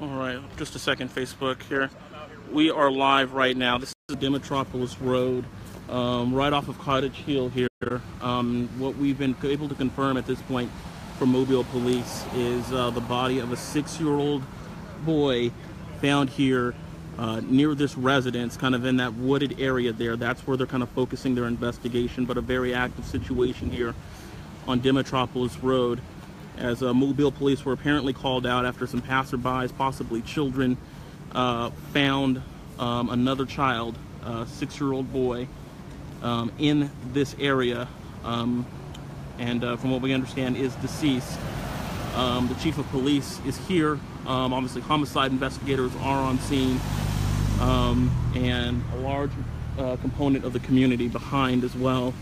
All right, just a second, Facebook here. We are live right now. This is Demetropolis Road, right off of Cottage Hill here. What we've been able to confirm at this point from Mobile Police is the body of a 6-year-old boy found here near this residence, kind of in that wooded area there. That's where they're kind of focusing their investigation, but a very active situation here on Demetropolis Road, as Mobile Police were apparently called out after some passerbys, possibly children, found another child, a 6-year-old boy, in this area, and from what we understand is deceased. The chief of police is here. Obviously homicide investigators are on scene, and a large component of the community behind as well,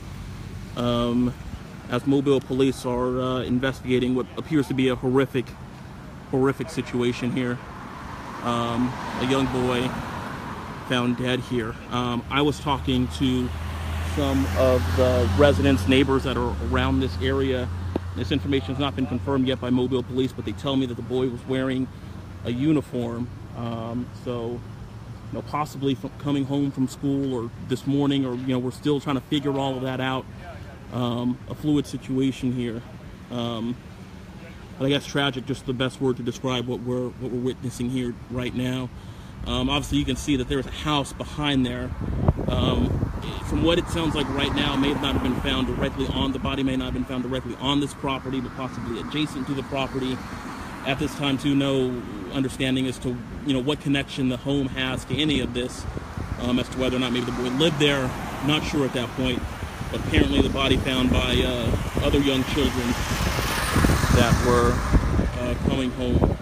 as Mobile Police are investigating what appears to be a horrific situation here. A young boy found dead here. I was talking to some of the residents, neighbors that are around this area. This information has not been confirmed yet by Mobile Police, but they tell me that the boy was wearing a uniform. So, possibly coming home from school or this morning, or we're still trying to figure all of that out. A fluid situation here, but I guess tragic, just the best word to describe what we're witnessing here right now. Obviously, you can see that there's a house behind there. From what it sounds like right now, may not have been found directly on the body, may not have been found directly on this property, but possibly adjacent to the property. At this time, too, no understanding as to what connection the home has to any of this, as to whether or not maybe the boy lived there. Not sure at that point. But apparently the body found by other young children that were coming home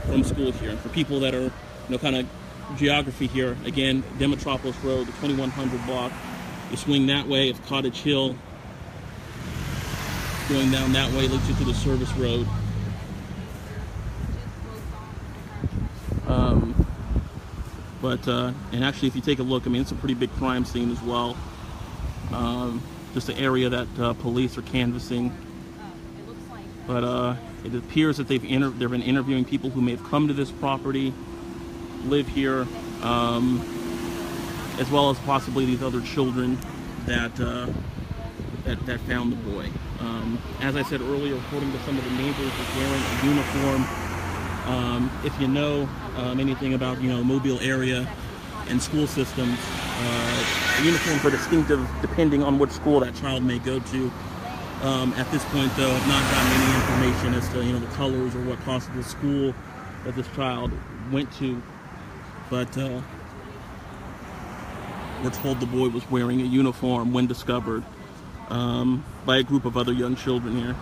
from school here. And for people that are, kind of geography here, again, Demetropolis Road, the 2100 block, you swing that way, it's Cottage Hill. Going down that way leads you to the service road. And actually, if you take a look, it's a pretty big crime scene as well. Just an area that police are canvassing, but it appears that they've been interviewing people who may have come to this property, live here, as well as possibly these other children that that found the boy. As I said earlier, according to some of the neighbors, was wearing a uniform. If you know anything about Mobile area and school systems, uniforms are distinctive depending on which school that child may go to. At this point, though, I've not gotten any information as to the colors or what possible school that this child went to, but we're told the boy was wearing a uniform when discovered by a group of other young children here.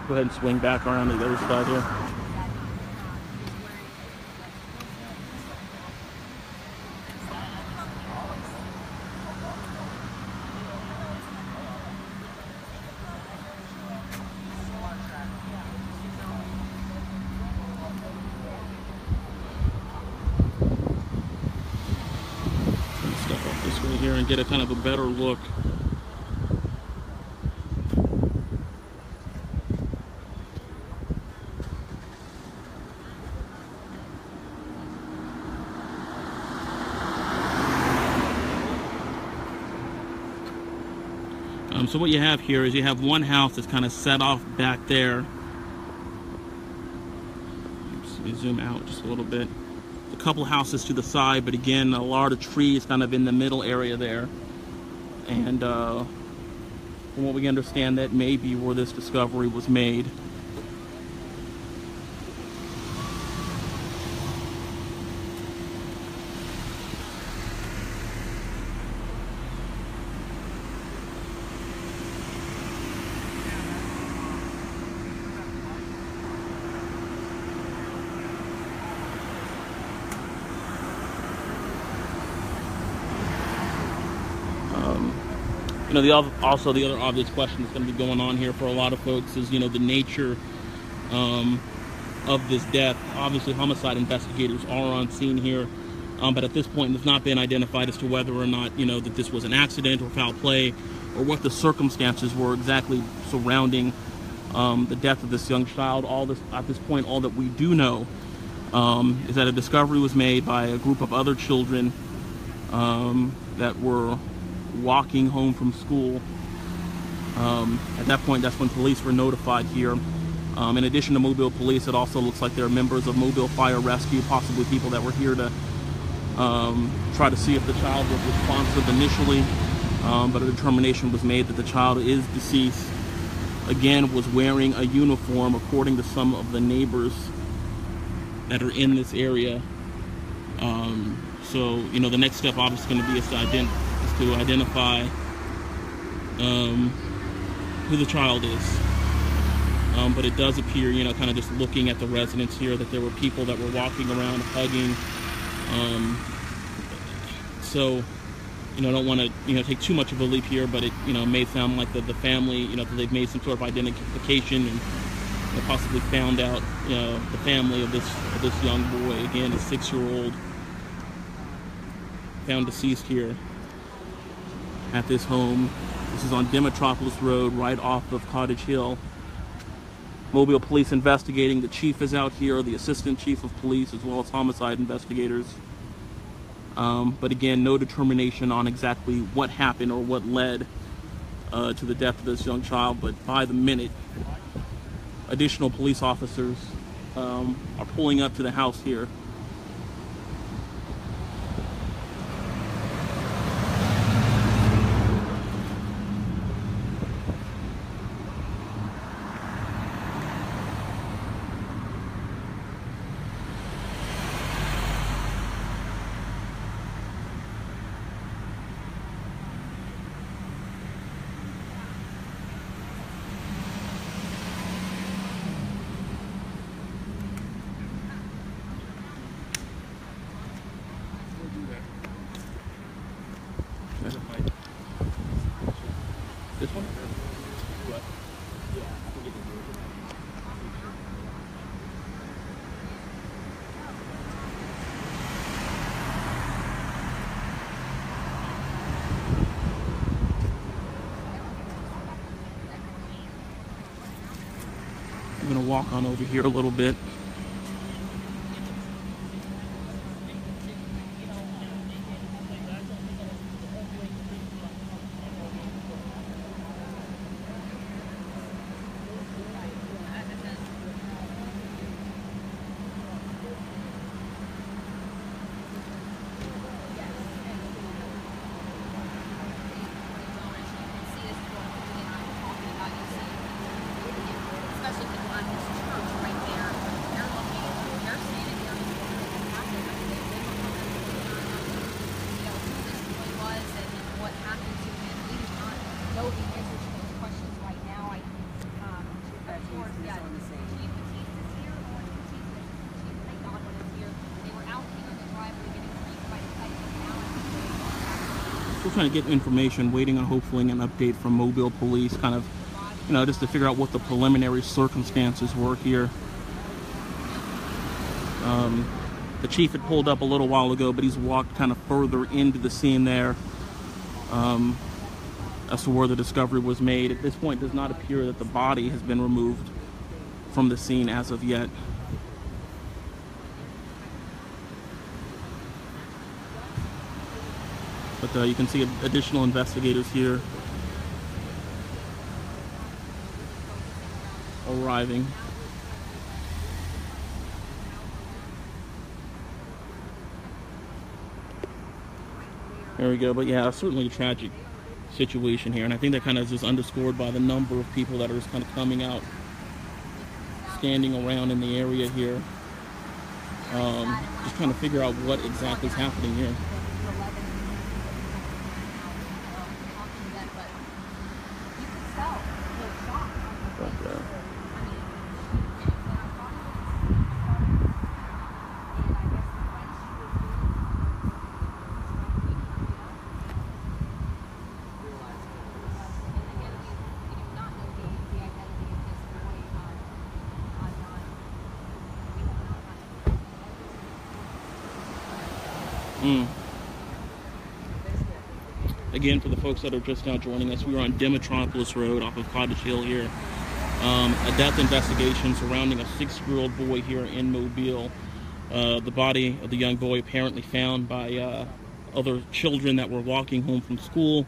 Go ahead and swing back around to the other side here. Step up this way here and get a kind of a better look. So what you have here is you have one house that's kind of set off back there. Oops, let me zoom out just a little bit. A couple houses to the side, but again, a lot of trees kind of in the middle area there. And from what we understand, that may be where this discovery was made. The other obvious question that's going to be going on here for a lot of folks is, the nature of this death. Obviously, homicide investigators are on scene here. But at this point, it's not been identified as to whether or not, that this was an accident or foul play, or what the circumstances were exactly surrounding the death of this young child. At this point, all that we do know is that a discovery was made by a group of other children that were walking home from school. At that point, that's when police were notified here. In addition to Mobile Police, it also looks like there are members of Mobile Fire Rescue, possibly people that were here to try to see if the child was responsive initially, but a determination was made that the child is deceased. Again, was wearing a uniform, according to some of the neighbors that are in this area. So, the next step obviously going to be is to identify who the child is. But it does appear, kind of just looking at the residents here, that there were people that were walking around hugging. So, I don't want to, take too much of a leap here, but it, may sound like the family, that they've made some sort of identification and possibly found out, the family of this young boy, again, a 6-year-old, found deceased here at this home. This is on Demetropolis Road, right off of Cottage Hill. Mobile Police investigating. The chief is out here, the assistant chief of police, as well as homicide investigators. But again, no determination on exactly what happened or what led to the death of this young child. But by the minute, additional police officers are pulling up to the house here. This one? What? Yeah, I can get it. I'm going to walk on over here a little bit. Still trying to get information, waiting on hopefully an update from Mobile Police, kind of, just to figure out what the preliminary circumstances were here. The chief had pulled up a little while ago, but he's walked kind of further into the scene there as to where the discovery was made. At this point, it does not appear that the body has been removed from the scene as of yet. But you can see additional investigators here arriving. There we go. But yeah, certainly a tragic situation here, and I think that kind of is just underscored by the number of people that are just kind of coming out, standing around in the area here, just trying to figure out what exactly is happening here. Again, for the folks that are just now joining us, we are on Demetropolis Road off of Cottage Hill here. A death investigation surrounding a 6-year-old boy here in Mobile. The body of the young boy apparently found by other children that were walking home from school.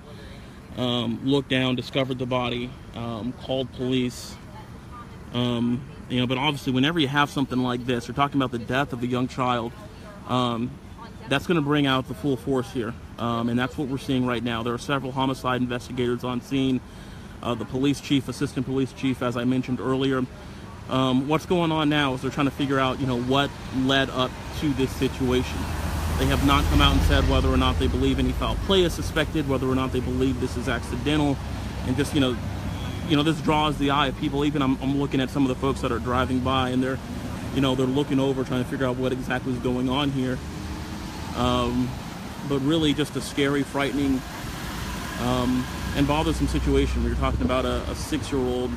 Looked down, discovered the body, called police. But obviously whenever you have something like this, you're talking about the death of a young child, that's going to bring out the full force here. And that's what we're seeing right now. There are several homicide investigators on scene. The police chief, assistant police chief, as I mentioned earlier. What's going on now is they're trying to figure out, what led up to this situation. They have not come out and said whether or not they believe any foul play is suspected, whether or not they believe this is accidental, and just, this draws the eye of people. Even I'm looking at some of the folks that are driving by, and they're looking over, trying to figure out what exactly is going on here. But really just a scary, frightening, and bothersome situation. We were talking about a 6-year-old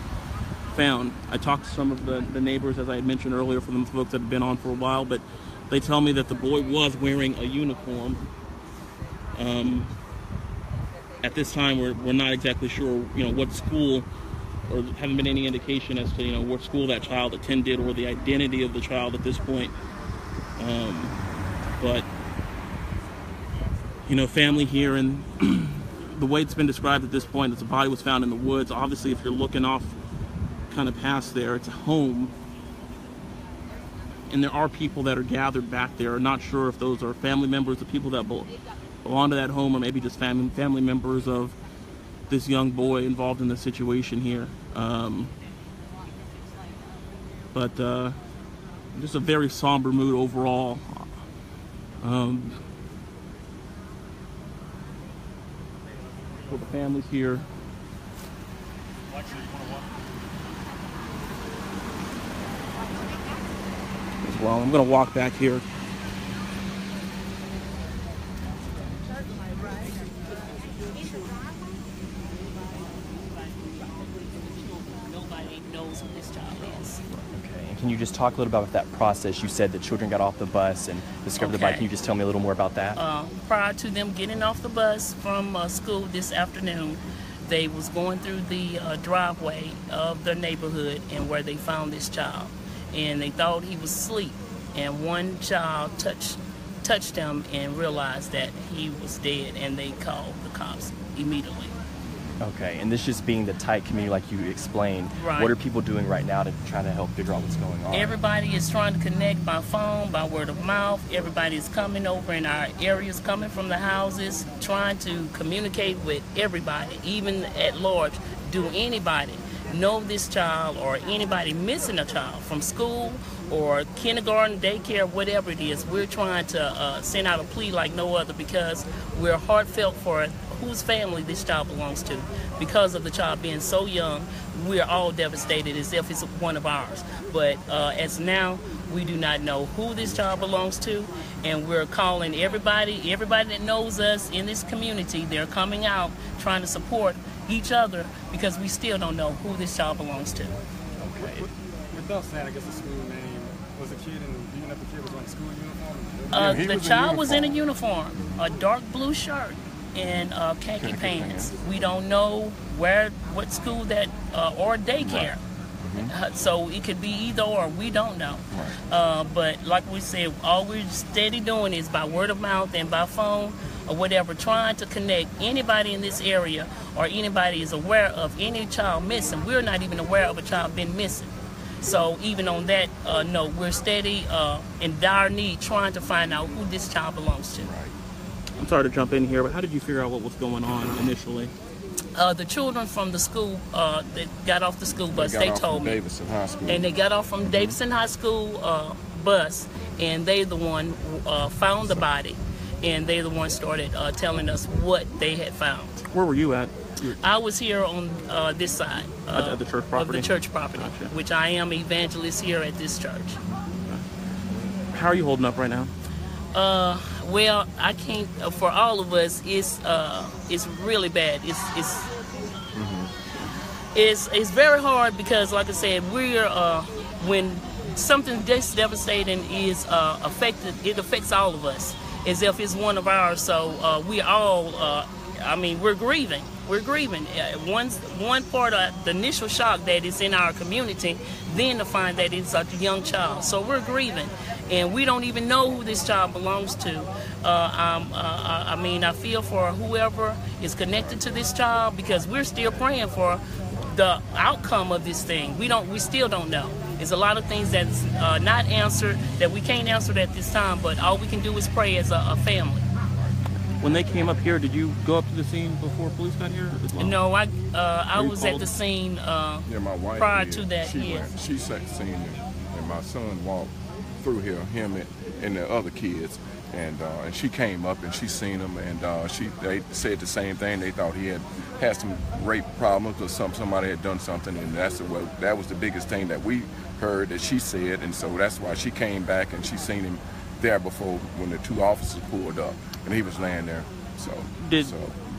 found. I talked to some of the neighbors, as I had mentioned earlier, for them folks that have been on for a while, but they tell me that the boy was wearing a uniform. At this time, we're not exactly sure, what school, or haven't been any indication as to, what school that child attended or the identity of the child at this point. But family here, and the way it's been described at this point is the body was found in the woods. Obviously, if you're looking off kind of past there, it's a home, and there are people that are gathered back there. I'm not sure if those are family members of people that belong to that home, or maybe just family members of this young boy involved in the situation here. But just a very somber mood overall. For the families here. As well, I'm going to walk back here. Nobody knows who this child is. Okay, and can you just talk a little about that process? You said that children got off the bus and discovered the body. Can you just tell me a little more about that? Prior to them getting off the bus from school this afternoon, they was going through the driveway of their neighborhood and where they found this child. And they thought he was asleep. And one child touched him and realized that he was dead, and they called the cops immediately. Okay, and this just being the tight community like you explained, right. What are people doing right now to try to help figure out what's going on? Everybody is trying to connect by phone, by word of mouth. Everybody is coming over in our areas, coming from the houses, trying to communicate with everybody, even at large. Do anybody know this child, or anybody missing a child from school or kindergarten, daycare, whatever it is? We're trying to send out a plea like no other, because we're heartfelt for whose family this child belongs to. Because of the child being so young, we're all devastated as if it's one of ours. But as now, we do not know who this child belongs to, and we're calling everybody that knows us in this community. They're coming out trying to support each other, because we still don't know who this child belongs to. Okay. Without saying, I guess, the school name, was the kid, and even if the kid was wearing school uniform? The child was in a uniform, a dark blue shirt and khaki pants. We don't know what school that, or daycare. Right. So it could be either or, we don't know. Right. But like we said, all we're steady doing is by word of mouth and by phone or whatever, trying to connect anybody in this area, or anybody is aware of any child missing. We're not even aware of a child been missing. So even on that note, we're steady in dire need, trying to find out who this child belongs to. Right. I'm sorry to jump in here, but how did you figure out what was going on initially? The children from the school that got off the school bus, they told me. Davidson High School. And they got off from Davidson High School bus, and they the one found the body, and they the one started telling us what they had found. Where were you at? I was here on this side At the church property? of the church property, Gotcha. which I am evangelist here at this church. How are you holding up right now? Well, I can't. For all of us, it's really bad. It's very hard, because, like I said, we're when something this devastating is affected, it affects all of us. as if it's one of ours. So we all, we're grieving. We're grieving. One part of the initial shock that it's in our community, then to find that it's a young child. So we're grieving, and we don't even know who this child belongs to. I feel for whoever is connected to this child, because we're still praying for the outcome of this thing. We still don't know. There's a lot of things that's not answered, that we can't answer at this time, but all we can do is pray as a family. When they came up here, did you go up to the scene before police got here as well? No, I was at the scene my wife prior to that. She seen him, and my son walked through here, him and the other kids, and she came up and she seen him, and they said the same thing. They thought he had some rape problems or somebody had done something, and that was the biggest thing that we heard that she said, and so that's why she came back and she seen him there before when the two officers pulled up, and he was laying there.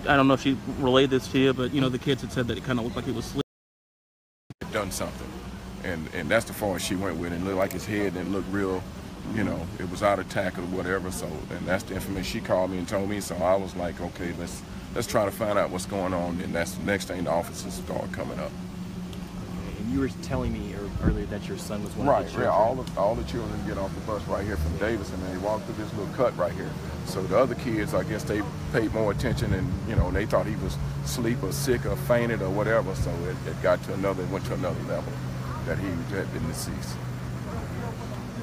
I don't know if she relayed this to you, but the kids had said that it kind of looked like he was sleeping. Done something, and that's the far she went with it. It looked like his head didn't look real, it was out of tackle or whatever. So, and that's the information she called me and told me. So I was like, okay, let's try to find out what's going on. And that's the next thing the officers start coming up. And you were telling me earlier that your son was one of the children. Right, all the children get off the bus right here from Davis, and they walk through this little cut right here. So the other kids, I guess they paid more attention, and they thought he was asleep or sick or fainted or whatever. So it went to another level that he had been deceased.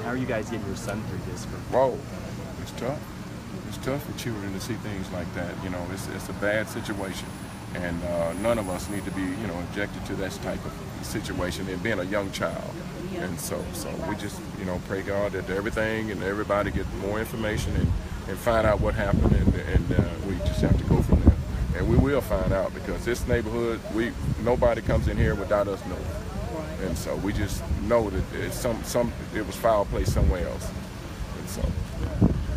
How are you guys getting your son through this? Whoa, it's tough. It's tough for children to see things like that. It's a bad situation, and none of us need to be, objected to that type of situation. And being a young child, and so we just, pray God that everything and everybody get more information and find out what happened, and we just have to go from there. And we will find out, because this neighborhood, nobody comes in here without us knowing. And so we just know that it was foul play somewhere else. And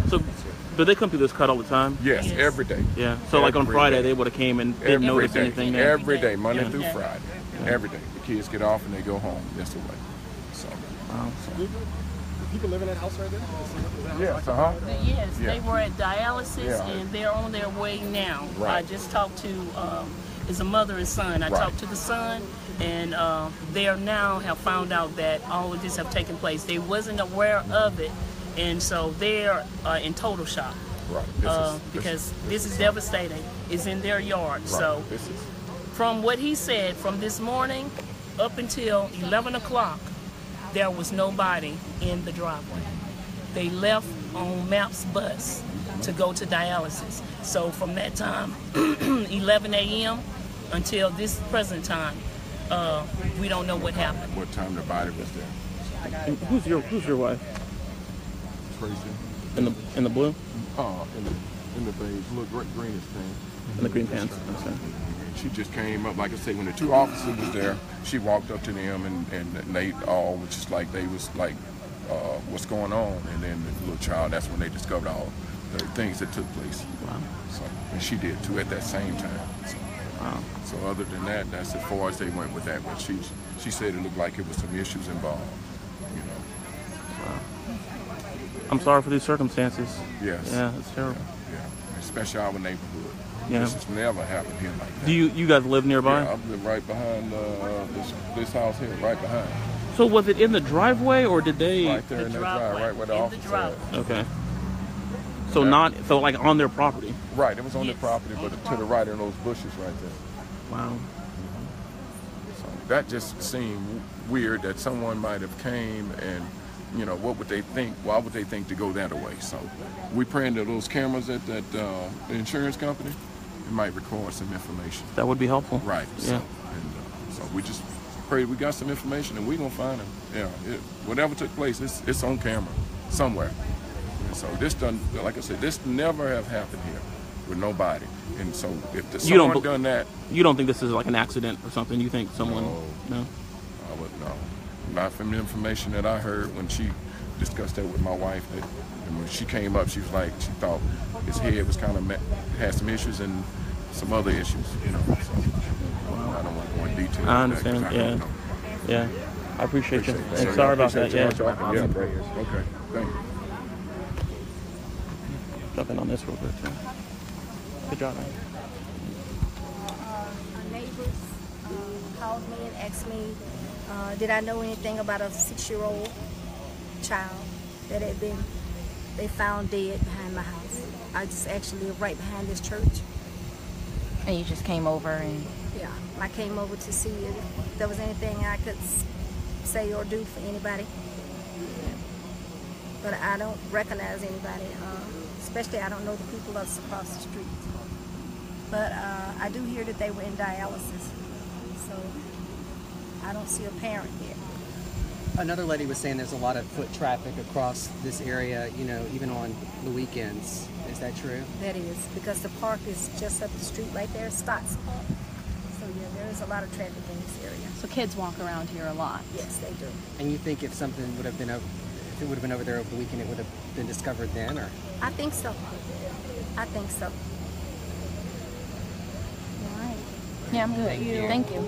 so do they come through this cut all the time? Yes, every day. Yeah. So like on Friday, they would have came and didn't notice anything there. Every day, Monday through Friday. Every day. The kids get off and they go home. That's the way. So. Do people live in that house right there? Yes, Yes, they were at dialysis, and they're on their way now. Right. I just talked to it's a mother and son. I talked to the son, and they now have found out that all of this have taken place. They wasn't aware of it, and so they're in total shock. Right. Because this is devastating. It's in their yard. Right. So from what he said, from this morning up until 11 o'clock, there was nobody in the driveway. They left on MAP's bus to go to dialysis. So from that time, 11 a.m. until this present time, we don't know what happened. What time the body was there? And who's your wife? Tracy. In the blue? In the beige, little greenish thing. In the green pants. Okay. She just came up, like I say, when the two officers was there, she walked up to them, and they all was just like, they was like, what's going on? And then the little child, that's when they discovered all the things that took place. Wow. So, and she did too at that same time. So, Wow. So other than that, that's as far as they went with that. But she said it looked like it was some issues involved. Wow. I'm sorry for these circumstances. Yes. Yeah, it's terrible. Yeah. Especially our neighborhood. Yeah. This has never happened here like that. Do you guys live nearby? Yeah, I live right behind this house here, right behind. So was it in the driveway, or did they? Right there in the driveway, right where the office is. Okay. So like on their property. Right, it was on their property, but to the right in those bushes right there. Wow. So that just seemed weird that someone might have came and, what would they think? Why would they think to go that way? So we praying that those cameras at that the insurance company, it might record some information. That would be helpful. Right. Yeah. So we just pray we got some information and we're gonna find them. Yeah. Whatever took place, it's on camera somewhere. And so this like I said, this never have happened here with nobody. And so if someone done that, you don't think this is like an accident or something? You think someone? No. I would no. Not from the information that I heard when she discussed that with my wife. And when she came up, she was like, she thought his head was kind of had some issues and some other issues. So, I don't want to go in detail. I understand. Yeah. I appreciate you. And sorry about that. Yeah. Yeah. Okay. Thank you. jump in on this real quick, too. Good job, man. Our neighbors called me and asked me, did I know anything about a 6-year-old child that they found dead behind my house. I just actually live right behind this church. And you just came over and... Yeah, I came over to see if there was anything I could say or do for anybody. But I don't recognize anybody, especially I don't know the people that's across the street. But I do hear that they were in dialysis, so I don't see a parent yet. Another lady was saying there's a lot of foot traffic across this area, you know, even on the weekends. Is that true? That is, because the park is just up the street right there, Stotts Park. So yeah, there is a lot of traffic in this area. So kids walk around here a lot? Yes, they do. And you think if something would have been over, if it would have been over there over the weekend, it would have been discovered then, or? I think so. I think so. All right. Yeah, I'm good. Thank you.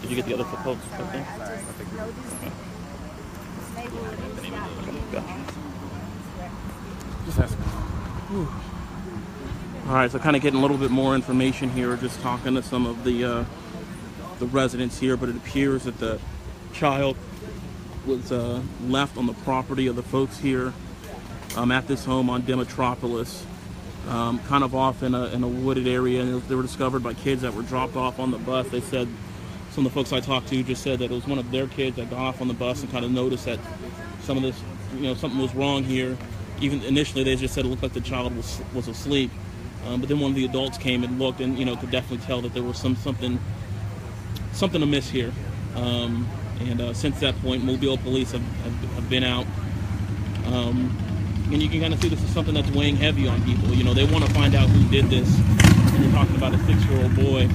Did you get the other folks up there? I just know this neighborhood is not. Just asking. All right, so kind of getting a little bit more information here, just talking to some of the residents here, but it appears that the child was left on the property of the folks here at this home on Demetropolis, kind of off in a wooded area, and they were discovered by kids that were dropped off on the bus. They said, some of the folks I talked to just said that it was one of their kids that got off on the bus and kind of noticed that some of this, something was wrong here. Even initially, they just said it looked like the child was asleep, but then one of the adults came and looked and could definitely tell that there was something amiss here. And since that point, Mobile police have been out. And you can kind of see this is something that's weighing heavy on people. They want to find out who did this. And you're talking about a 6-year-old boy.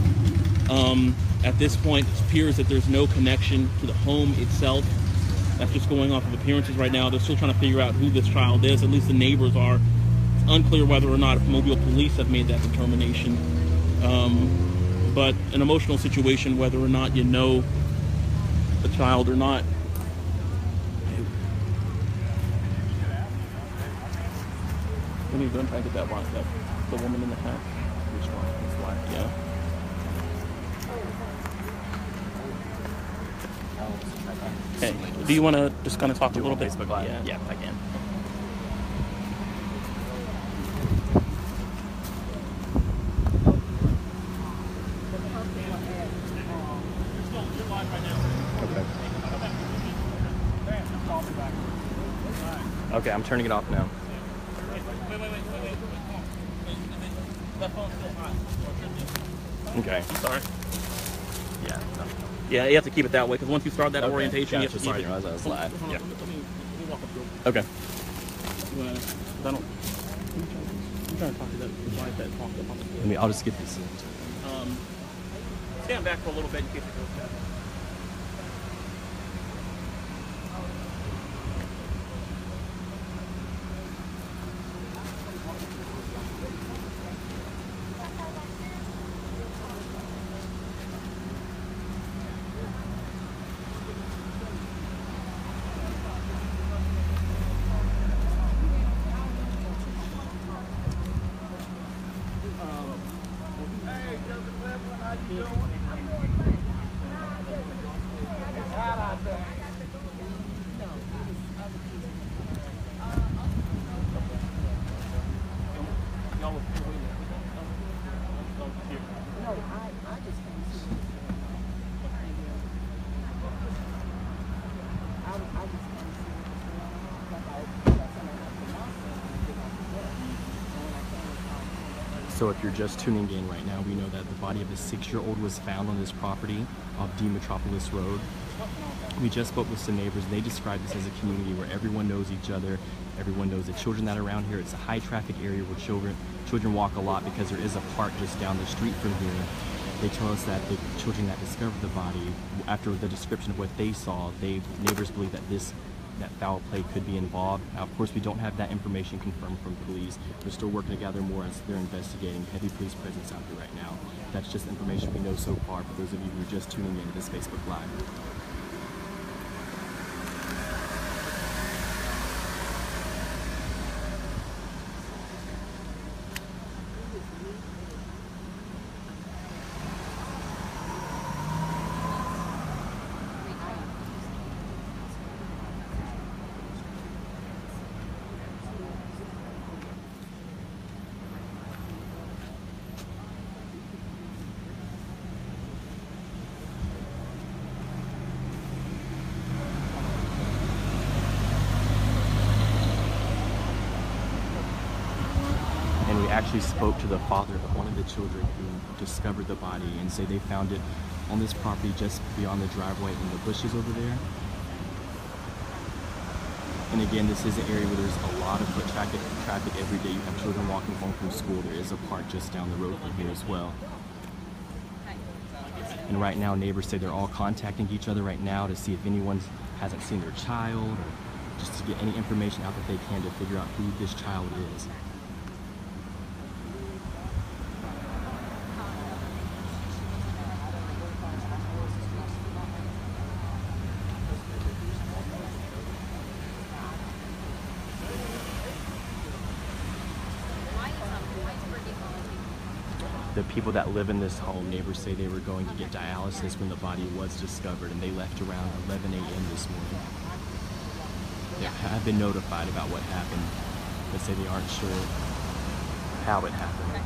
At this point, it appears that there's no connection to the home itself. That's just going off of appearances right now. They're still trying to figure out who this child is. At least the neighbors are. It's unclear whether or not Mobile police have made that determination. But an emotional situation, whether or not you know the child or not. When are you going to try to get that one? The woman in the hat? Which one? This one? Yeah. Okay. Do you want to just kind of talk a little bit? Facebook Live? Yeah. Yeah, I can. Okay, I'm turning it off now. Okay. Sorry. Yeah. No. Yeah, you have to keep it that way because once you start that Okay. orientation, Gotcha. you have to Sorry, keep I it. realized I was live. Hold on, Yeah. Let me walk up to it. Okay. I'm trying to talk to that wife that talked up on the floor. I'll just get this. Stand back for a little bit in case it goes down. So if you're just tuning in right now, we know that the body of a 6-year-old was found on this property off Demetropolis Road. We just spoke with some neighbors and they described this as a community where everyone knows each other, everyone knows the children that are around here. It's a high traffic area where children walk a lot because there is a park just down the street from here. They tell us that the children that discovered the body, after the description of what they saw, neighbors believe that that foul play could be involved. Now, of course, we don't have that information confirmed from police. They're still working to gather more as they're investigating. Heavy police presence out there right now. That's just information we know so far for those of you who are just tuning in to this Facebook Live. actually spoke to the father of one of the children who discovered the body and say they found it on this property just beyond the driveway in the bushes over there. And again, this is an area where there's a lot of foot traffic every day. You have children walking home from school. There is a park just down the road from here as well. And right now, neighbors say they're all contacting each other right now to see if anyone hasn't seen their child, or just to get any information out that they can to figure out who this child is. The people that live in this home, neighbors say they were going to get dialysis when the body was discovered, and they left around 11 a.m. this morning. They have been notified about what happened, but say they aren't sure how it happened.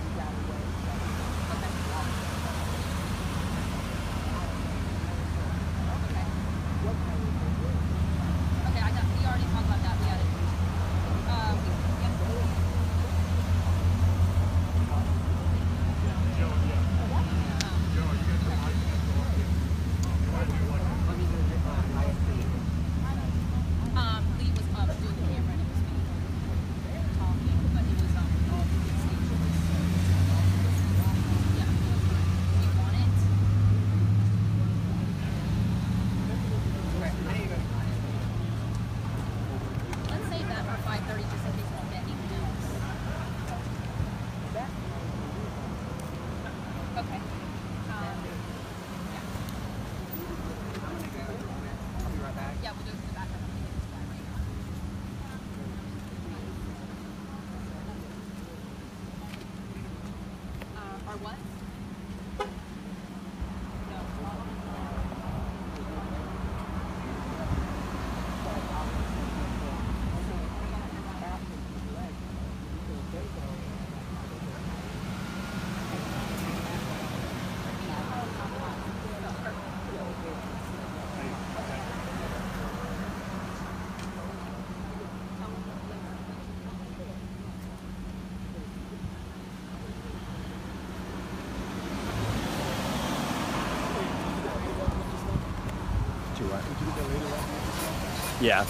Yeah.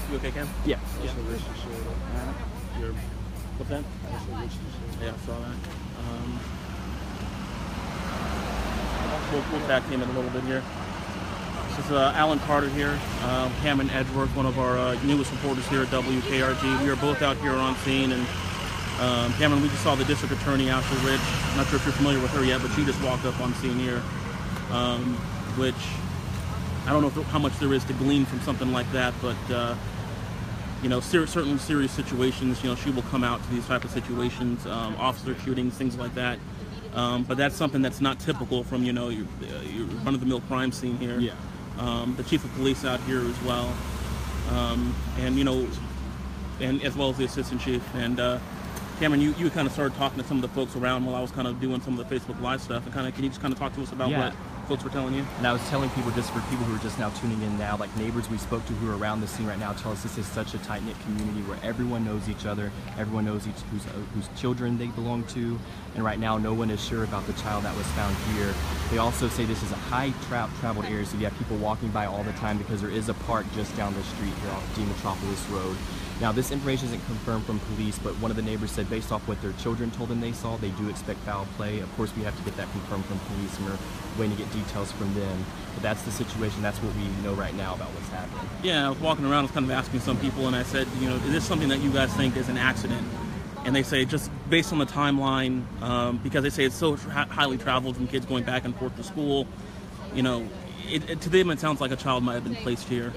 You okay, Ken? Yeah. Your, what's that? Yeah, I saw that. We'll tag team it a little bit here. This is Alan Carter here, Cameron Edgeworth, one of our newest reporters here at WKRG. We are both out here on scene, and Cameron, we just saw the district attorney, Ashley Rich. I'm not sure if you're familiar with her yet, but she just walked up on scene here, which I don't know how much there is to glean from something like that, but you know, certain serious situations, you know, she will come out to these type of situations, officer shootings, things like that. But that's something that's not typical from, you know, your run-of-the-mill crime scene here. Yeah. The chief of police out here as well, and you know, and as well as the assistant chief. And Cameron, you kind of started talking to some of the folks around while I was kind of doing some of the Facebook Live stuff. And can you just kind of talk to us about what folks were telling you? And I was telling people, just for people who are just now tuning in now, like neighbors we spoke to who are around the scene right now tell us this is such a tight-knit community where everyone knows each other, everyone knows whose children they belong to, and right now no one is sure about the child that was found here. They also say this is a high traveled area, so you have people walking by all the time because there is a park just down the street here off D Metropolis Road. Now, this information isn't confirmed from police, but one of the neighbors said based off what their children told them they saw, they do expect foul play. Of course, we have to get that confirmed from police, and we're waiting to get details from them. But that's the situation. That's what we know right now about what's happening. Yeah, I was walking around, I was kind of asking some people, and I said, you know, is this something that you guys think is an accident? And they say just based on the timeline, because they say it's so highly traveled from kids going back and forth to school, you know, to them it sounds like a child might have been placed here.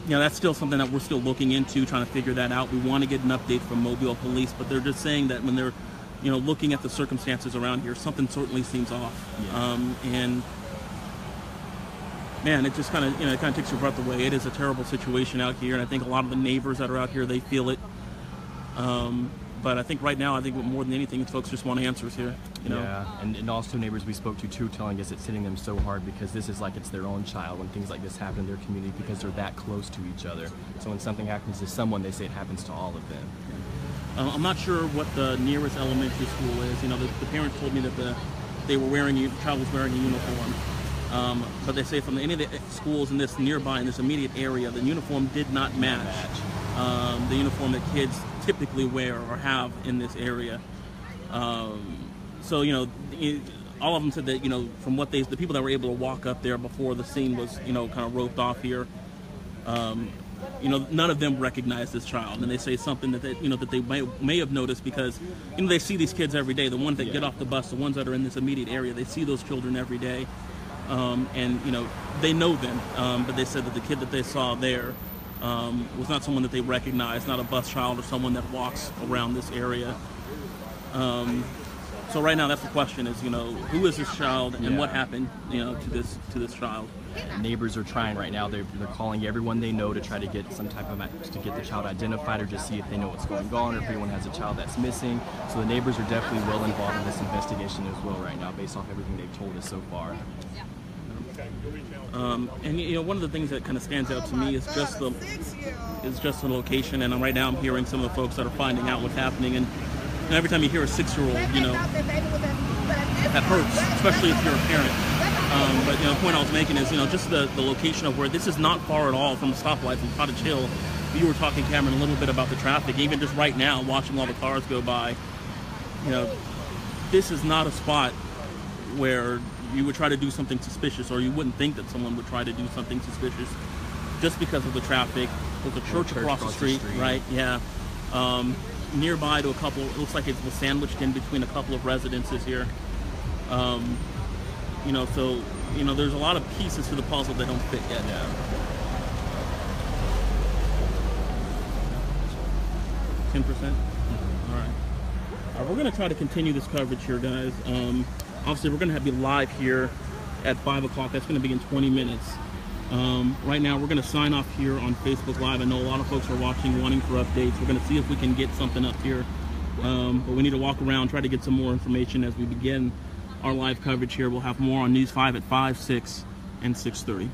You know, that's still something that we're still looking into, trying to figure that out. We want to get an update from Mobile Police, but they're just saying that when they're, you know, looking at the circumstances around here, something certainly seems off. Yeah. And man, it just kind of, you know, it kind of takes your breath away. It is a terrible situation out here, and I think a lot of the neighbors that are out here, they feel it. But I think right now, I think more than anything, folks just want answers here. You know? Yeah, and also neighbors we spoke to too telling us it's hitting them so hard because this is like it's their own child when things like this happen in their community because they're that close to each other. So when something happens to someone, they say it happens to all of them. I'm not sure what the nearest elementary school is. You know, the parents told me that the child was wearing a uniform. But they say from any of the schools in this nearby, in this immediate area, the uniform did not match the uniform that kids typically wear or have in this area. So, you know, all of them said that, you know, from what the people that were able to walk up there before the scene was, you know, kind of roped off here, you know, none of them recognized this child. And they say something that they, you know, that they may have noticed because, you know, they see these kids every day. The ones that get off the bus, the ones that are in this immediate area, they see those children every day. And, you know, they know them. But they said that the kid that they saw there was not someone that they recognized, not a bus child or someone that walks around this area. So right now, that's the question: is, you know, who is this child and what happened, you know, to this child? Neighbors are trying right now. They're calling everyone they know to try to get some type of to get the child identified or just see if they know what's going on or if anyone has a child that's missing. So the neighbors are definitely well involved in this investigation as well right now, based off everything they've told us so far. And you know, one of the things that kind of stands out to me is just the location. And right now, I'm hearing some of the folks that are finding out what's happening. And every time you hear a 6-year-old, you know, that hurts, especially if you're a parent. But you know, the point I was making is, you know, just the location of where this is not far at all from the stoplight from Cottage Hill. You were talking, Cameron, a little bit about the traffic. Even just right now, watching all the cars go by, you know, this is not a spot where you would try to do something suspicious, or you wouldn't think that someone would try to do something suspicious just because of the traffic. There's a church across the street, right? Yeah. Nearby to a couple, it looks like it was sandwiched in between a couple of residences here. You know, so, you know, there's a lot of pieces to the puzzle that don't fit yet. Yeah. 10%? All right. We're going to try to continue this coverage here, guys. Obviously, we're going to be live here at 5 o'clock. That's going to be in 20 minutes. Right now, we're going to sign off here on Facebook Live. I know a lot of folks are watching, wanting for updates. We're going to see if we can get something up here. But we need to walk around, try to get some more information as we begin our live coverage here. We'll have more on News 5 at 5, 6, and 6:30.